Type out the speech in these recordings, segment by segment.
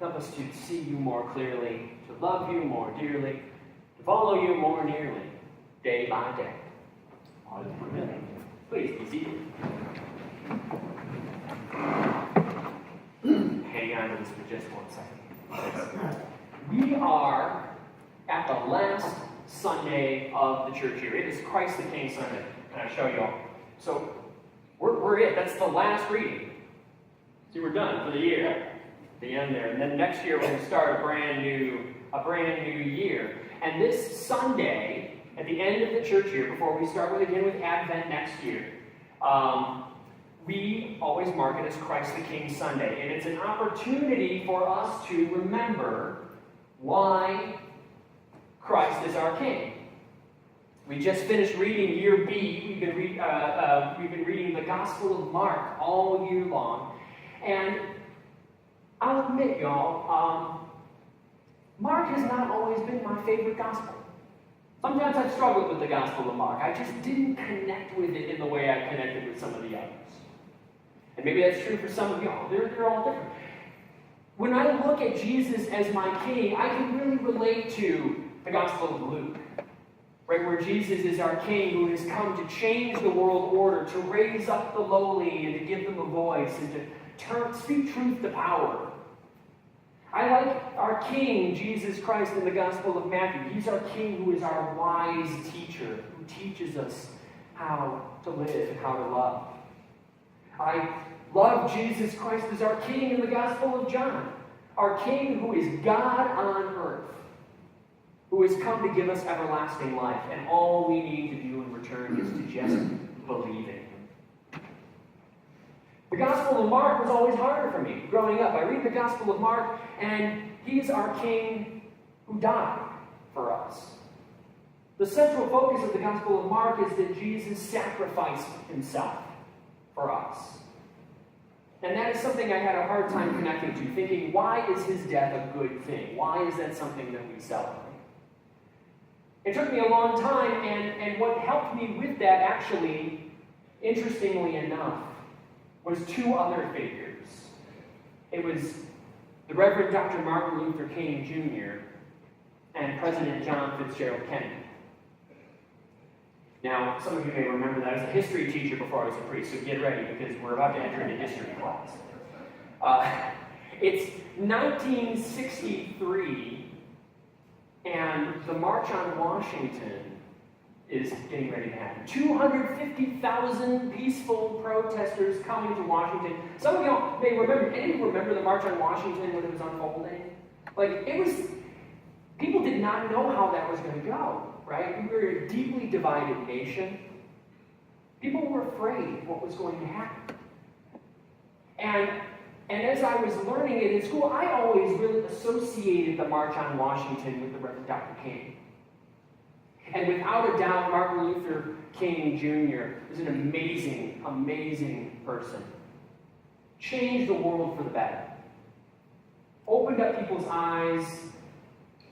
Help us to see you more clearly, to love you more dearly, to follow you more nearly, day by day. Amen. Please be seated. Hang on to this for just 1 second. We are at the last Sunday of the church year. It is Christ the King Sunday, and I'll show you all. So we're it. That's the last reading. See, we're done for the year. The end there, and then next year we're going to start a brand new year. And this Sunday, at the end of the church year, before we start again with Advent next year, we always mark it as Christ the King Sunday. And it's an opportunity for us to remember why Christ is our King. We just finished reading Year B. We've been reading the Gospel of Mark all year long. And I'll admit, y'all, Mark has not always been my favorite gospel. Sometimes I've struggled with the Gospel of Mark. I just didn't connect with it in the way I connected with some of the others. And maybe that's true for some of y'all. They're all different. When I look at Jesus as my King, I can really relate to the Gospel of Luke, right, where Jesus is our King who has come to change the world order, to raise up the lowly and to give them a voice, and to speak truth to power. I like our King, Jesus Christ, in the Gospel of Matthew. He's our King who is our wise teacher, who teaches us how to live and how to love. I love Jesus Christ as our King in the Gospel of John, our King who is God on earth, who has come to give us everlasting life, and all we need to do in return is to just believe in Him. The Gospel of Mark was always harder for me growing up. I read the Gospel of Mark, and He's our King who died for us. The central focus of the Gospel of Mark is that Jesus sacrificed Himself for us. And that is something I had a hard time connecting to, thinking, why is His death a good thing? Why is that something that we celebrate? It took me a long time, and what helped me with that, actually, interestingly enough, was two other figures. It was the Reverend Dr. Martin Luther King Jr. and President John Fitzgerald Kennedy. Now, some of you may remember that I was a history teacher before I was a priest, so get ready because we're about to enter into history class. It's 1963, and the March on Washington is getting ready to happen. 250,000 peaceful protesters coming to Washington. Some of y'all may remember. Any of you remember the March on Washington when it was unfolding? People did not know how that was going to go, right? We were a deeply divided nation. People were afraid what was going to happen. And as I was learning it in school, I always really associated the March on Washington with the Reverend Dr. King. And without a doubt, Martin Luther King Jr. was an amazing, amazing person. Changed the world for the better. Opened up people's eyes,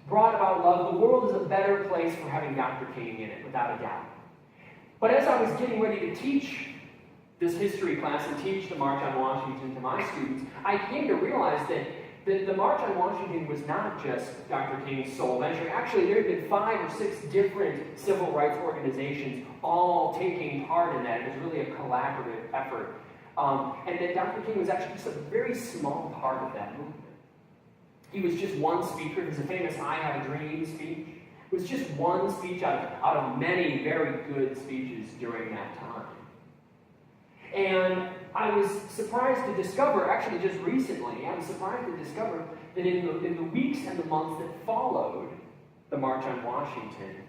brought about love. The world is a better place for having Dr. King in it, without a doubt. But as I was getting ready to teach this history class and teach the March on Washington to my students, I came to realize that the March on Washington was not just Dr. King's sole venture. Actually, there had been 5 or 6 different civil rights organizations all taking part in that. It was really a collaborative effort. And that Dr. King was actually just a very small part of that movement. He was just one speaker. There's a famous I Have a Dream speech. It was just one speech out of many very good speeches during that time. And I was surprised to discover, actually just recently, that in the weeks and the months that followed the March on Washington,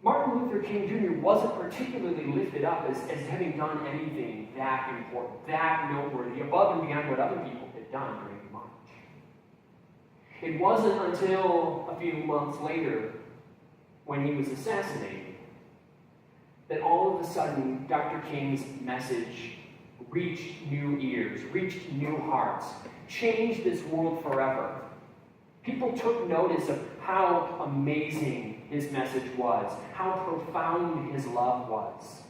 Martin Luther King Jr. wasn't particularly lifted up as having done anything that important, that noteworthy, above and beyond what other people had done during the march. It wasn't until a few months later, when he was assassinated, that all of a sudden Dr. King's message reached new ears, reached new hearts, changed this world forever. People took notice of how amazing his message was, how profound his love was.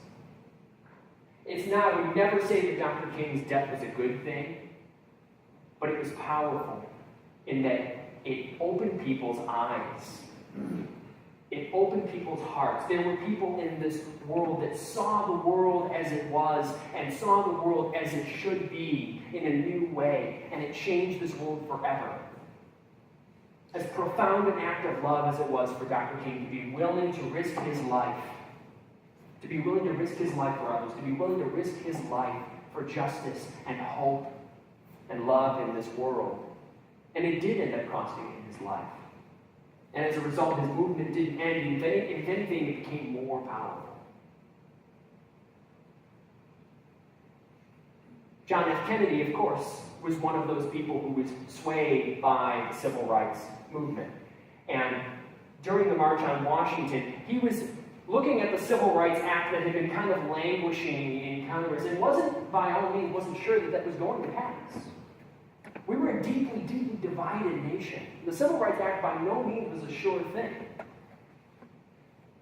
It's not, we never say that Dr. King's death was a good thing, but it was powerful. in that it opened people's eyes. It opened people's hearts. There were people in this world that saw the world as it was and saw the world as it should be in a new way, and it changed this world forever. As profound an act of love as it was for Dr. King to be willing to risk his life, to be willing to risk his life for others, to be willing to risk his life for justice and hope and love in this world. And it did end up costing him his life. And as a result, his movement didn't end. If anything, it became more powerful. John F. Kennedy, of course, was one of those people who was swayed by the civil rights movement. And during the March on Washington, he was looking at the Civil Rights Act that had been kind of languishing in Congress and wasn't sure that that was going to pass. We were a deeply, deeply divided nation. The Civil Rights Act by no means was a sure thing.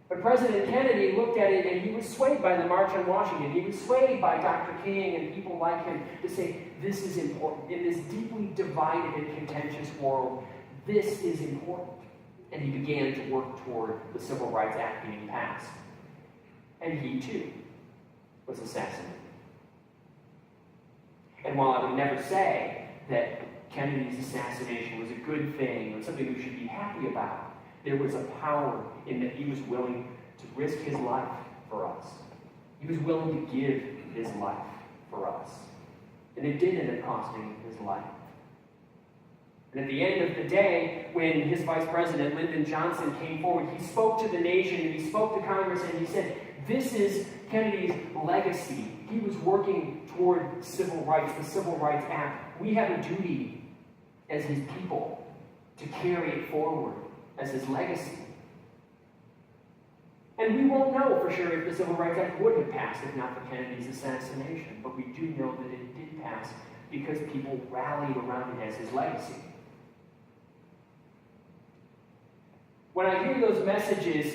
But President Kennedy looked at it and he was swayed by the March on Washington. He was swayed by Dr. King and people like him to say, this is important. In this deeply divided and contentious world, this is important. And he began to work toward the Civil Rights Act being passed. And he, too, was assassinated. And while I would never say that Kennedy's assassination was a good thing or something we should be happy about, there was a power in that he was willing to risk his life for us. He was willing to give his life for us. And it did end up costing him his life. And at the end of the day, when his vice president, Lyndon Johnson, came forward, he spoke to the nation and he spoke to Congress and he said, this is Kennedy's legacy. He was working toward civil rights, the Civil Rights Act. We have a duty as his people to carry it forward as his legacy. And we won't know for sure if the Civil Rights Act would have passed if not for Kennedy's assassination. But we do know that it did pass because people rallied around it as his legacy. When I hear those messages,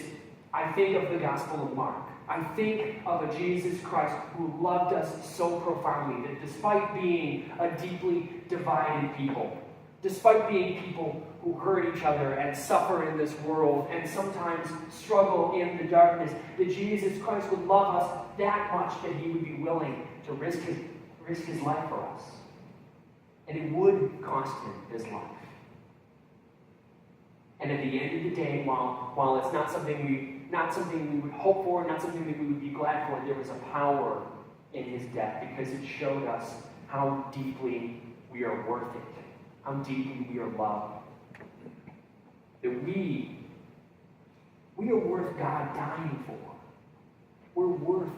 I think of the Gospel of Mark. I think of a Jesus Christ who loved us so profoundly that despite being a deeply divided people, despite being people who hurt each other and suffer in this world and sometimes struggle in the darkness, that Jesus Christ would love us that much that he would be willing to risk his life for us. And it would cost him his life. And at the end of the day, while it's not something we would hope for, not something that we would be glad for, there was a power in his death because it showed us how deeply we are worth it, how deeply we are loved. That we are worth God dying for. We're worth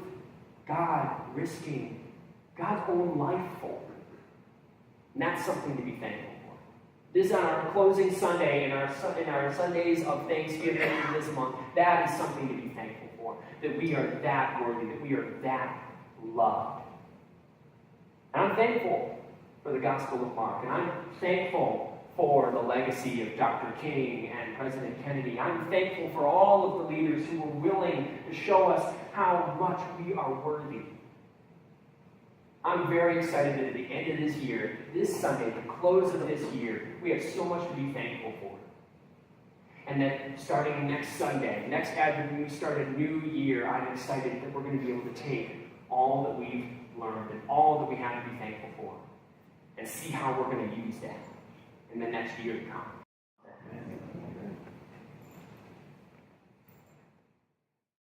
God risking God's own life for. And that's something to be thankful for. This is on our closing Sunday, in our Sundays of Thanksgiving this month. That is something to be thankful for. That we are that worthy, that we are that loved. And I'm thankful for the Gospel of Mark. And I'm thankful for the legacy of Dr. King and President Kennedy. I'm thankful for all of the leaders who were willing to show us how much we are worthy. I'm very excited that at the end of this year, this Sunday, the close of this year, we have so much to be thankful for. And that starting next Sunday, next Advent, when we start a new year, I'm excited that we're going to be able to take all that we've learned and all that we have to be thankful for and see how we're going to use that in the next year to come.